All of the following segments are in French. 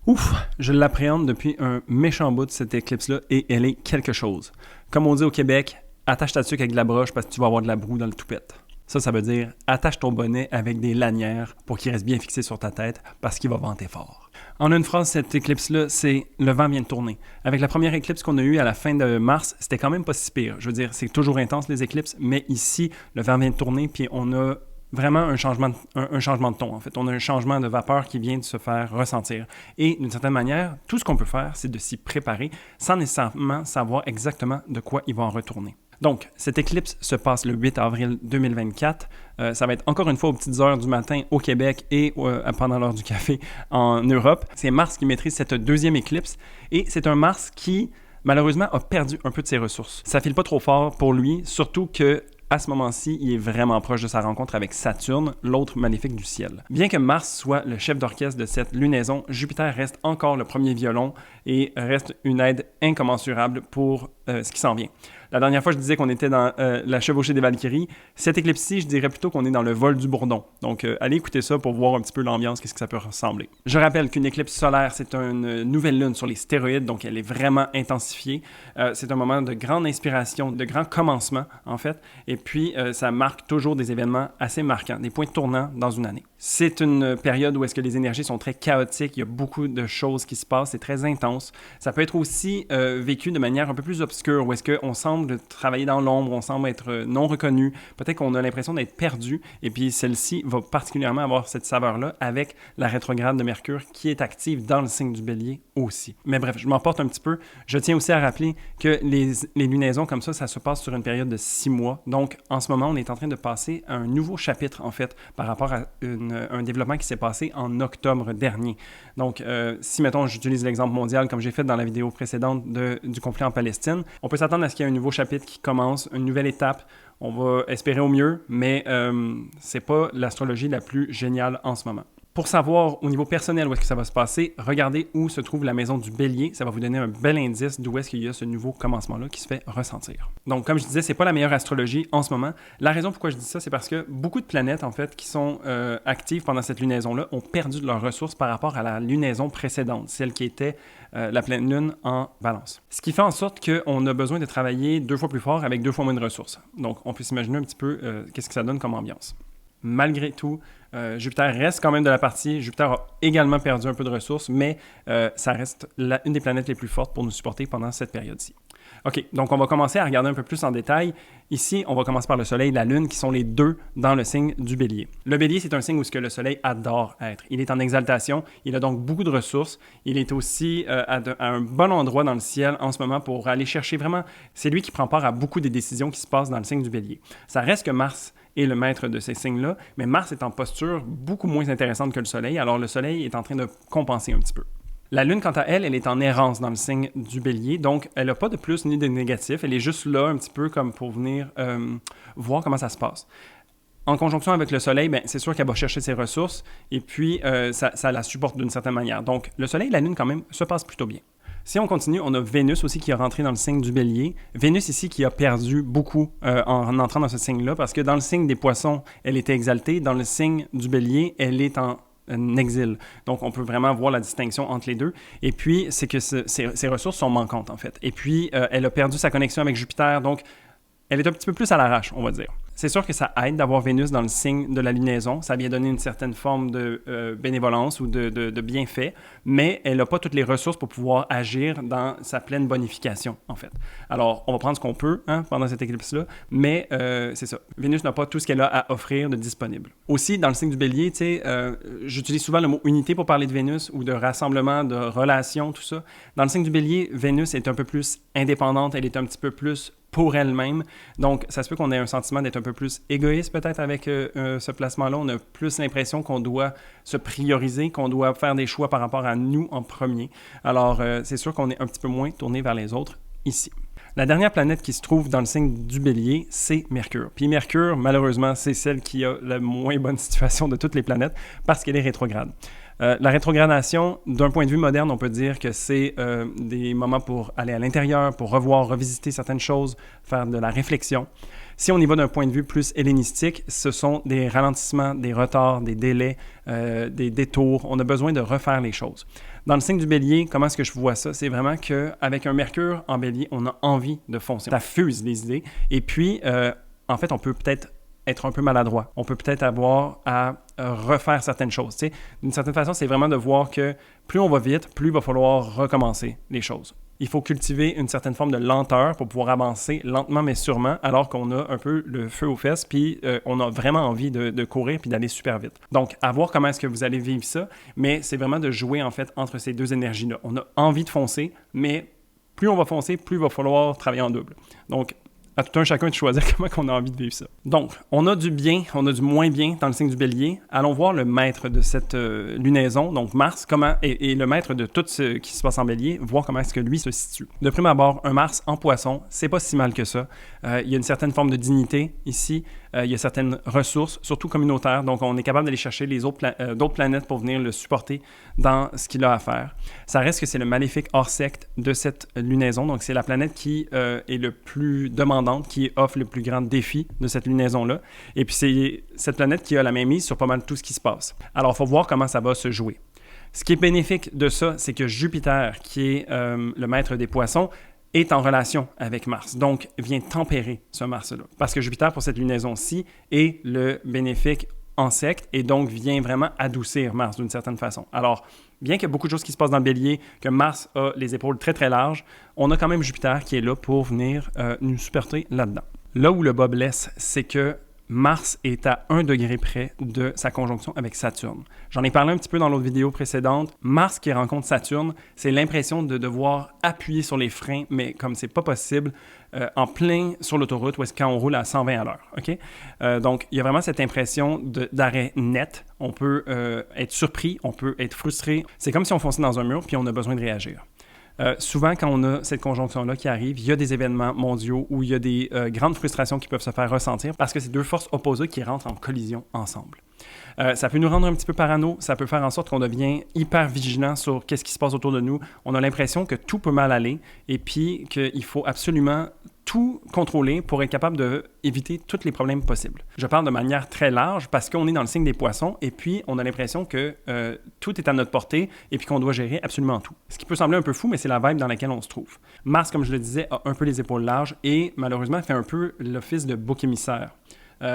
Ouf, je l'appréhende depuis un méchant bout de cette éclipse-là et elle est quelque chose. Comme on dit au Québec, attache ta tuque avec de la broche parce que tu vas avoir de la broue dans le toupette. Ça veut dire attache ton bonnet avec des lanières pour qu'il reste bien fixé sur ta tête parce qu'il va venter fort. En une phrase, cette éclipse-là, c'est le vent vient de tourner. Avec la première éclipse qu'on a eue à la fin de mars, c'était quand même pas si pire. Je veux dire, c'est toujours intense les éclipses, mais ici, le vent vient de tourner puis on a vraiment un changement de ton, en fait. On a un changement de vapeur qui vient de se faire ressentir. Et d'une certaine manière, tout ce qu'on peut faire, c'est de s'y préparer sans nécessairement savoir exactement de quoi il va en retourner. Donc, cette éclipse se passe le 8 avril 2024. Ça va être encore une fois aux petites heures du matin au Québec et pendant l'heure du café en Europe. C'est Mars qui maîtrise cette deuxième éclipse et c'est un Mars qui, malheureusement, a perdu un peu de ses ressources. Ça file pas trop fort pour lui, surtout que à ce moment-ci, il est vraiment proche de sa rencontre avec Saturne, l'autre maléfique du ciel. Bien que Mars soit le chef d'orchestre de cette lunaison, Jupiter reste encore le premier violon et reste une aide incommensurable pour ce qui s'en vient. La dernière fois, je disais qu'on était dans la chevauchée des Valkyries. Cette éclipse-ci, je dirais plutôt qu'on est dans le vol du bourdon. Donc, allez écouter ça pour voir un petit peu l'ambiance, qu'est-ce que ça peut ressembler. Je rappelle qu'une éclipse solaire, c'est une nouvelle lune sur les stéroïdes, donc elle est vraiment intensifiée. C'est un moment de grande inspiration, de grand commencement, en fait. Et puis, ça marque toujours des événements assez marquants, des points tournants dans une année. C'est une période où est-ce que les énergies sont très chaotiques, il y a beaucoup de choses qui se passent, c'est très intense. Ça peut être aussi vécu de manière un peu plus obscure, où est-ce qu'on semble travailler dans l'ombre, on semble être non reconnu, peut-être qu'on a l'impression d'être perdu, et puis celle-ci va particulièrement avoir cette saveur-là avec la rétrograde de Mercure qui est active dans le signe du Bélier aussi. Mais bref, je m'emporte un petit peu. Je tiens aussi à rappeler que les lunaisons comme ça se passe sur une période de 6 mois. Donc, en ce moment, on est en train de passer à un nouveau chapitre, en fait, par rapport à un développement qui s'est passé en octobre dernier. Donc, si, mettons, j'utilise l'exemple mondial, comme j'ai fait dans la vidéo précédente du conflit en Palestine, on peut s'attendre à ce qu'il y ait un nouveau chapitre qui commence, une nouvelle étape. On va espérer au mieux, mais c'est pas l'astrologie la plus géniale en ce moment. Pour savoir au niveau personnel où est-ce que ça va se passer, regardez où se trouve la maison du Bélier. Ça va vous donner un bel indice d'où est-ce qu'il y a ce nouveau commencement-là qui se fait ressentir. Donc, comme je disais, c'est pas la meilleure astrologie en ce moment. La raison pourquoi je dis ça, c'est parce que beaucoup de planètes, en fait, qui sont actives pendant cette lunaison-là, ont perdu de leurs ressources par rapport à la lunaison précédente, celle qui était la pleine lune en Balance. Ce qui fait en sorte qu'on a besoin de travailler 2 fois plus fort avec 2 fois moins de ressources. Donc, on peut s'imaginer un petit peu qu'est-ce que ça donne comme ambiance. Malgré tout, Jupiter reste quand même de la partie. Jupiter a également perdu un peu de ressources, mais ça reste une des planètes les plus fortes pour nous supporter pendant cette période-ci. OK, donc on va commencer à regarder un peu plus en détail. Ici, on va commencer par le Soleil et la Lune, qui sont les deux dans le signe du Bélier. Le Bélier, c'est un signe où le Soleil adore être. Il est en exaltation, il a donc beaucoup de ressources. Il est aussi à un bon endroit dans le ciel en ce moment pour aller chercher vraiment... C'est lui qui prend part à beaucoup des décisions qui se passent dans le signe du Bélier. Ça reste que Mars est le maître de ces signes-là, mais Mars est en posture beaucoup moins intéressante que le Soleil, alors le Soleil est en train de compenser un petit peu. La Lune, quant à elle, elle est en errance dans le signe du Bélier, donc elle n'a pas de plus ni de négatif, elle est juste là un petit peu comme pour venir voir comment ça se passe. En conjonction avec le Soleil, c'est sûr qu'elle va chercher ses ressources et puis ça la supporte d'une certaine manière. Donc le Soleil et la Lune quand même se passent plutôt bien. Si on continue, on a Vénus aussi qui est rentrée dans le signe du Bélier. Vénus ici qui a perdu beaucoup en entrant dans ce signe-là parce que dans le signe des Poissons, elle était exaltée. Dans le signe du Bélier, elle est en exil. Donc, on peut vraiment voir la distinction entre les deux. Et puis, c'est que ses ressources sont manquantes, en fait. Et puis, elle a perdu sa connexion avec Jupiter. Donc, elle est un petit peu plus à l'arrache, on va dire. C'est sûr que ça aide d'avoir Vénus dans le signe de la lunaison. Ça vient donner une certaine forme de bénévolence ou de bienfait, mais elle n'a pas toutes les ressources pour pouvoir agir dans sa pleine bonification, en fait. Alors, on va prendre ce qu'on peut pendant cette éclipse-là, mais c'est ça. Vénus n'a pas tout ce qu'elle a à offrir de disponible. Aussi, dans le signe du Bélier, j'utilise souvent le mot unité pour parler de Vénus ou de rassemblement, de relations, tout ça. Dans le signe du Bélier, Vénus est un peu plus indépendante, elle est un petit peu plus pour elle-même. Donc, ça se peut qu'on ait un sentiment d'être un peu plus égoïste peut-être avec ce placement-là. On a plus l'impression qu'on doit se prioriser, qu'on doit faire des choix par rapport à nous en premier. Alors, c'est sûr qu'on est un petit peu moins tourné vers les autres ici. La dernière planète qui se trouve dans le signe du Bélier, c'est Mercure. Puis Mercure, malheureusement, c'est celle qui a la moins bonne situation de toutes les planètes parce qu'elle est rétrograde. La rétrogradation, d'un point de vue moderne, on peut dire que c'est des moments pour aller à l'intérieur, pour revoir, revisiter certaines choses, faire de la réflexion. Si on y va d'un point de vue plus hellénistique, ce sont des ralentissements, des retards, des délais, des détours. On a besoin de refaire les choses. Dans le signe du bélier, comment est-ce que je vois ça? C'est vraiment qu'avec un Mercure en bélier, on a envie de foncer. Ça fuse les idées. Et puis, en fait, on peut peut-être être un peu maladroit. On peut peut-être avoir à refaire certaines choses. Tu sais, d'une certaine façon, c'est vraiment de voir que plus on va vite, plus il va falloir recommencer les choses. Il faut cultiver une certaine forme de lenteur pour pouvoir avancer lentement mais sûrement, alors qu'on a un peu le feu aux fesses, puis on a vraiment envie de courir puis d'aller super vite. Donc, à voir comment est-ce que vous allez vivre ça, mais c'est vraiment de jouer en fait entre ces deux énergies-là. On a envie de foncer, mais plus on va foncer, plus il va falloir travailler en double. Donc, à tout un chacun de choisir comment on a envie de vivre ça. Donc, on a du bien, on a du moins bien dans le signe du bélier. Allons voir le maître de cette lunaison, donc Mars, et le maître de tout ce qui se passe en bélier, voir comment est-ce que lui se situe. De prime abord, un Mars en poisson, c'est pas si mal que ça. Il y a une certaine forme de dignité ici. Il y a certaines ressources, surtout communautaires. Donc, on est capable d'aller chercher les d'autres planètes pour venir le supporter dans ce qu'il a à faire. Ça reste que c'est le maléfique hors secte de cette lunaison. Donc, c'est la planète qui est le plus demandante, qui offre le plus grand défi de cette lunaison-là. Et puis, c'est cette planète qui a la main mise sur pas mal tout ce qui se passe. Alors, il faut voir comment ça va se jouer. Ce qui est bénéfique de ça, c'est que Jupiter, qui est le maître des poissons, est en relation avec Mars, donc vient tempérer ce Mars-là. Parce que Jupiter, pour cette lunaison-ci, est le bénéfique en secte et donc vient vraiment adoucir Mars d'une certaine façon. Alors, bien qu'il y ait beaucoup de choses qui se passent dans le bélier, que Mars a les épaules très très larges, on a quand même Jupiter qui est là pour venir nous supporter là-dedans. Là où le bas blesse, c'est que Mars est à 1 degré près de sa conjonction avec Saturne. J'en ai parlé un petit peu dans l'autre vidéo précédente. Mars qui rencontre Saturne, c'est l'impression de devoir appuyer sur les freins, mais comme c'est pas possible, en plein sur l'autoroute, ou est-ce quand on roule à 120 à l'heure. Okay? Donc, il y a vraiment cette impression d'arrêt net. On peut être surpris, on peut être frustré. C'est comme si on fonçait dans un mur, puis on a besoin de réagir. Souvent, quand on a cette conjonction-là qui arrive, il y a des événements mondiaux où il y a des grandes frustrations qui peuvent se faire ressentir parce que c'est deux forces opposées qui rentrent en collision ensemble. Ça peut nous rendre un petit peu parano, ça peut faire en sorte qu'on devient hyper vigilant sur qu'est-ce qui se passe autour de nous. On a l'impression que tout peut mal aller et puis qu'il faut absolument tout contrôler pour être capable d'éviter tous les problèmes possibles. Je parle de manière très large parce qu'on est dans le signe des poissons et puis on a l'impression que tout est à notre portée et puis qu'on doit gérer absolument tout. Ce qui peut sembler un peu fou, mais c'est la vibe dans laquelle on se trouve. Mars, comme je le disais, a un peu les épaules larges et malheureusement fait un peu l'office de bouc émissaire.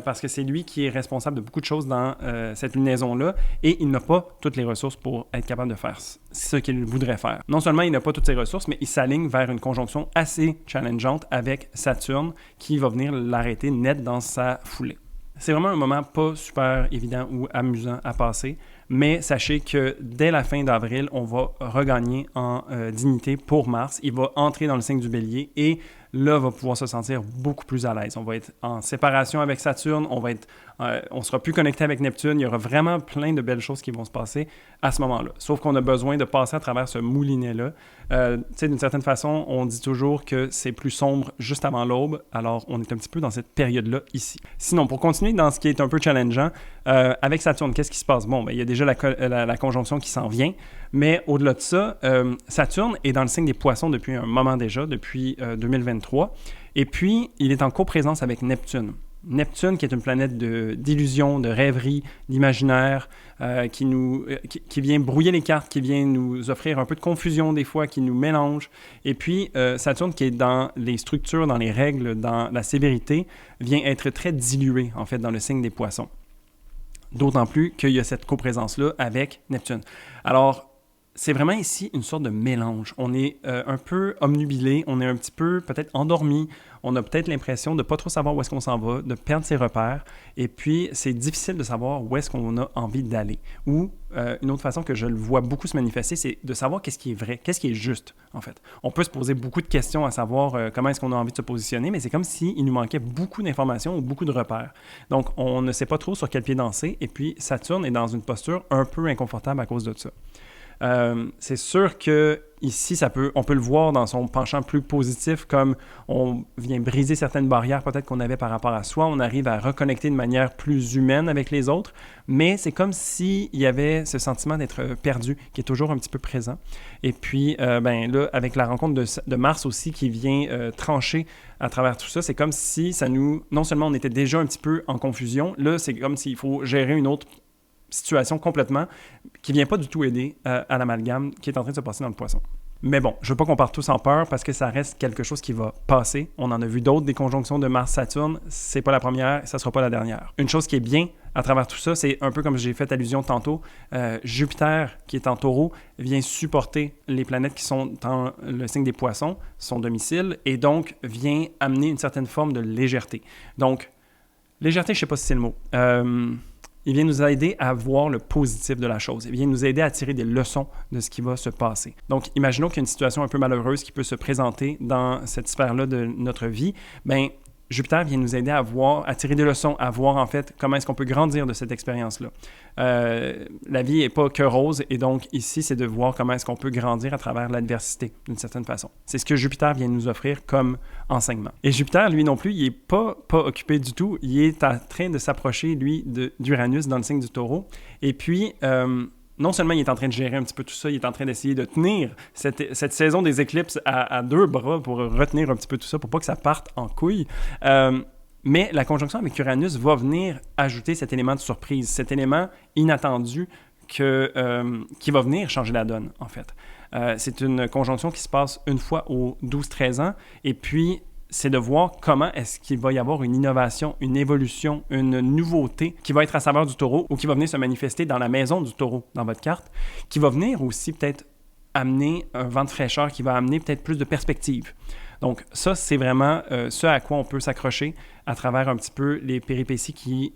Parce que c'est lui qui est responsable de beaucoup de choses dans cette lunaison-là et il n'a pas toutes les ressources pour être capable de faire ce qu'il voudrait faire. Non seulement il n'a pas toutes ses ressources, mais il s'aligne vers une conjonction assez challengeante avec Saturne qui va venir l'arrêter net dans sa foulée. C'est vraiment un moment pas super évident ou amusant à passer, mais sachez que dès la fin d'avril, on va regagner en dignité pour Mars. Il va entrer dans le signe du Bélier et là, va pouvoir se sentir beaucoup plus à l'aise. On va être en séparation avec Saturne, on sera plus connecté avec Neptune. Il y aura vraiment plein de belles choses qui vont se passer à ce moment-là. Sauf qu'on a besoin de passer à travers ce moulinet-là. D'une certaine façon, on dit toujours que c'est plus sombre juste avant l'aube. Alors, on est un petit peu dans cette période-là ici. Sinon, pour continuer dans ce qui est un peu challengeant, avec Saturne, qu'est-ce qui se passe? Bon, il y a déjà la conjonction qui s'en vient. Mais au-delà de ça, Saturne est dans le signe des poissons depuis un moment déjà, depuis 2023. Et puis, il est en coprésence avec Neptune. Neptune, qui est une planète d'illusion, de rêverie, d'imaginaire, qui vient brouiller les cartes, qui vient nous offrir un peu de confusion des fois, qui nous mélange. Et puis, Saturne, qui est dans les structures, dans les règles, dans la sévérité, vient être très dilué, en fait, dans le signe des poissons. D'autant plus qu'il y a cette coprésence-là avec Neptune. Alors, c'est vraiment ici une sorte de mélange. On est un peu omnubilé, on est un petit peu peut-être endormi, on a peut-être l'impression de ne pas trop savoir où est-ce qu'on s'en va, de perdre ses repères, et puis c'est difficile de savoir où est-ce qu'on a envie d'aller. Ou une autre façon que je le vois beaucoup se manifester, c'est de savoir qu'est-ce qui est vrai, qu'est-ce qui est juste, en fait. On peut se poser beaucoup de questions à savoir comment est-ce qu'on a envie de se positionner, mais c'est comme s'il nous manquait beaucoup d'informations ou beaucoup de repères. Donc, on ne sait pas trop sur quel pied danser, et puis Saturne est dans une posture un peu inconfortable à cause de ça. C'est sûr que ici, on peut le voir dans son penchant plus positif, comme on vient briser certaines barrières peut-être qu'on avait par rapport à soi, on arrive à reconnecter de manière plus humaine avec les autres, mais c'est comme s'il y avait ce sentiment d'être perdu qui est toujours un petit peu présent. Et puis, là, avec la rencontre de Mars aussi qui vient trancher à travers tout ça, c'est comme si non seulement on était déjà un petit peu en confusion, là, c'est comme s'il faut gérer une autre situation complètement qui ne vient pas du tout aider à l'amalgame qui est en train de se passer dans le Poisson. Mais bon, je ne veux pas qu'on parte tous en peur parce que ça reste quelque chose qui va passer. On en a vu d'autres, des conjonctions de Mars-Saturne. C'est pas la première, ça ne sera pas la dernière. Une chose qui est bien à travers tout ça, c'est un peu comme j'ai fait allusion tantôt, Jupiter, qui est en Taureau, vient supporter les planètes qui sont dans le signe des Poissons, son domicile, et donc vient amener une certaine forme de légèreté. Donc, légèreté, je ne sais pas si c'est le mot. Il vient nous aider à voir le positif de la chose. Il vient nous aider à tirer des leçons de ce qui va se passer. Donc, imaginons qu'il y a une situation un peu malheureuse qui peut se présenter dans cette sphère-là de notre vie. Bien, Jupiter vient nous aider à tirer des leçons, à voir en fait comment est-ce qu'on peut grandir de cette expérience-là. La vie n'est pas que rose et donc ici, c'est de voir comment est-ce qu'on peut grandir à travers l'adversité d'une certaine façon. C'est ce que Jupiter vient nous offrir comme enseignement. Et Jupiter, lui non plus, il n'est pas occupé du tout. Il est en train de s'approcher, lui, d'Uranus dans le signe du Taureau. Et puis, non seulement il est en train de gérer un petit peu tout ça, il est en train d'essayer de tenir cette saison des éclipses à deux bras pour retenir un petit peu tout ça, pour pas que ça parte en couille. Mais la conjonction avec Uranus va venir ajouter cet élément de surprise, cet élément inattendu qui va venir changer la donne, en fait. C'est une conjonction qui se passe une fois aux 12-13 ans, et puis c'est de voir comment est-ce qu'il va y avoir une innovation, une évolution, une nouveauté qui va être à saveur du Taureau ou qui va venir se manifester dans la maison du Taureau, dans votre carte, qui va venir aussi peut-être amener un vent de fraîcheur, qui va amener peut-être plus de perspective. Donc ça, c'est vraiment ce à quoi on peut s'accrocher à travers un petit peu les péripéties qui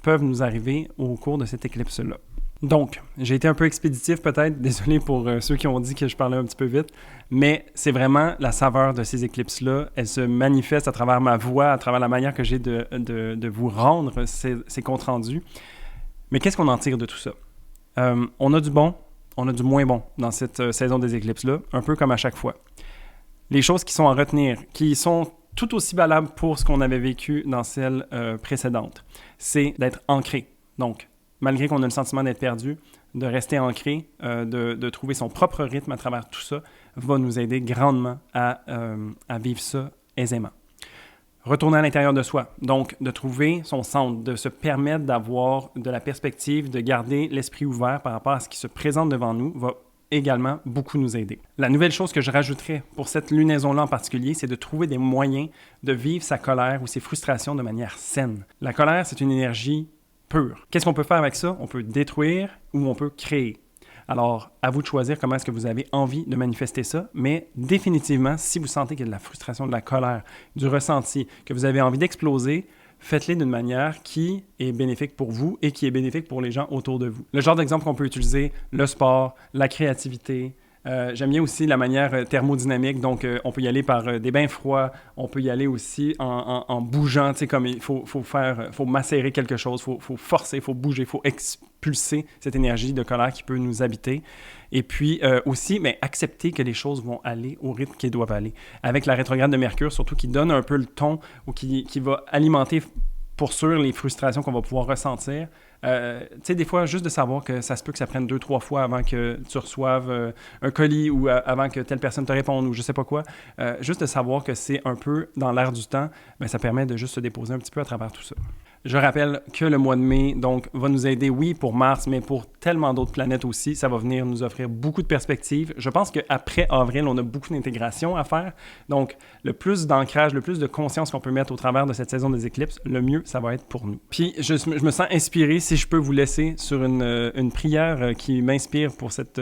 peuvent nous arriver au cours de cette éclipse-là. Donc, j'ai été un peu expéditif peut-être, désolé pour ceux qui ont dit que je parlais un petit peu vite, mais c'est vraiment la saveur de ces éclipses-là. Elle se manifeste à travers ma voix, à travers la manière que j'ai de vous rendre ces comptes rendus. Mais qu'est-ce qu'on en tire de tout ça? On a du bon, on a du moins bon dans cette saison des éclipses-là, un peu comme à chaque fois. Les choses qui sont à retenir, qui sont tout aussi valables pour ce qu'on avait vécu dans celle précédente, c'est d'être ancré. Donc, malgré qu'on a le sentiment d'être perdu, de rester ancré, de trouver son propre rythme à travers tout ça, va nous aider grandement à vivre ça aisément. Retourner à l'intérieur de soi, donc de trouver son centre, de se permettre d'avoir de la perspective, de garder l'esprit ouvert par rapport à ce qui se présente devant nous, va également beaucoup nous aider. La nouvelle chose que je rajouterais pour cette lunaison-là en particulier, c'est de trouver des moyens de vivre sa colère ou ses frustrations de manière saine. La colère, c'est une énergie pure. Qu'est-ce qu'on peut faire avec ça? On peut détruire ou on peut créer. Alors, à vous de choisir comment est-ce que vous avez envie de manifester ça, mais définitivement, si vous sentez qu'il y a de la frustration, de la colère, du ressenti, que vous avez envie d'exploser, faites-les d'une manière qui est bénéfique pour vous et qui est bénéfique pour les gens autour de vous. Le genre d'exemple qu'on peut utiliser, le sport, la créativité. J'aime bien aussi la manière thermodynamique, donc on peut y aller par des bains froids, on peut y aller aussi en bougeant, tu sais, comme il faut macérer quelque chose, il faut forcer, il faut bouger, il faut expulser cette énergie de colère qui peut nous habiter. Et puis aussi, accepter que les choses vont aller au rythme qu'elles doivent aller. Avec la rétrograde de Mercure, surtout qui donne un peu le ton ou qui va alimenter pour sûr les frustrations qu'on va pouvoir ressentir. Tu sais, des fois, juste de savoir que ça se peut que ça prenne 2-3 fois avant que tu reçoives un colis ou avant que telle personne te réponde ou je sais pas quoi. Juste de savoir que c'est un peu dans l'air du temps, ça permet de juste se déposer un petit peu à travers tout ça. Je rappelle que le mois de mai, donc, va nous aider, oui, pour Mars, mais pour tellement d'autres planètes aussi. Ça va venir nous offrir beaucoup de perspectives. Je pense qu'après avril, on a beaucoup d'intégration à faire. Donc, le plus d'ancrage, le plus de conscience qu'on peut mettre au travers de cette saison des éclipses, le mieux, ça va être pour nous. Puis, je me sens inspiré, si je peux vous laisser, sur une prière qui m'inspire pour cette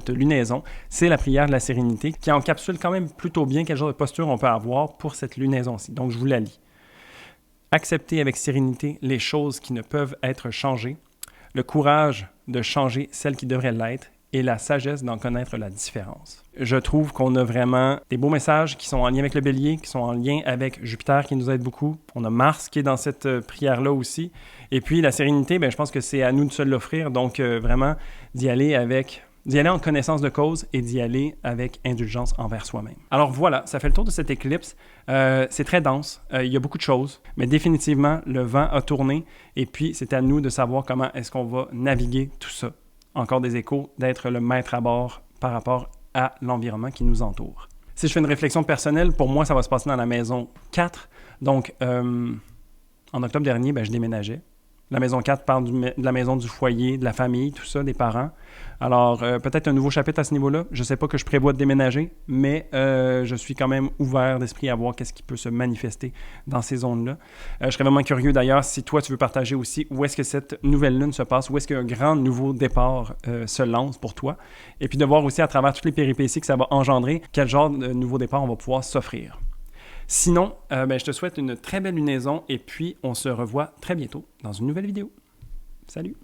lunaison, c'est la prière de la sérénité qui encapsule quand même plutôt bien quel genre de posture on peut avoir pour cette lunaison-ci. Donc, je vous la lis. Accepter avec sérénité les choses qui ne peuvent être changées, le courage de changer celles qui devraient l'être et la sagesse d'en connaître la différence. Je trouve qu'on a vraiment des beaux messages qui sont en lien avec le Bélier, qui sont en lien avec Jupiter qui nous aide beaucoup. On a Mars qui est dans cette prière-là aussi. Et puis la sérénité, je pense que c'est à nous de se l'offrir. Donc vraiment d'y aller en connaissance de cause et d'y aller avec indulgence envers soi-même. Alors voilà, ça fait le tour de cette éclipse. C'est très dense, il y a beaucoup de choses, mais définitivement, le vent a tourné et puis c'est à nous de savoir comment est-ce qu'on va naviguer tout ça. Encore des échos, d'être le maître à bord par rapport à l'environnement qui nous entoure. Si je fais une réflexion personnelle, pour moi, ça va se passer dans la maison 4. Donc, en octobre dernier, je déménageais. La maison 4 parle de la maison du foyer, de la famille, tout ça, des parents. Alors, peut-être un nouveau chapitre à ce niveau-là. Je ne sais pas que je prévois de déménager, mais je suis quand même ouvert d'esprit à voir qu'est-ce qui peut se manifester dans ces zones-là. Je serais vraiment curieux d'ailleurs si toi, tu veux partager aussi où est-ce que cette nouvelle lune se passe, où est-ce qu'un grand nouveau départ se lance pour toi. Et puis de voir aussi à travers toutes les péripéties que ça va engendrer, quel genre de nouveau départ on va pouvoir s'offrir. Sinon, je te souhaite une très belle lunaison et puis on se revoit très bientôt dans une nouvelle vidéo. Salut!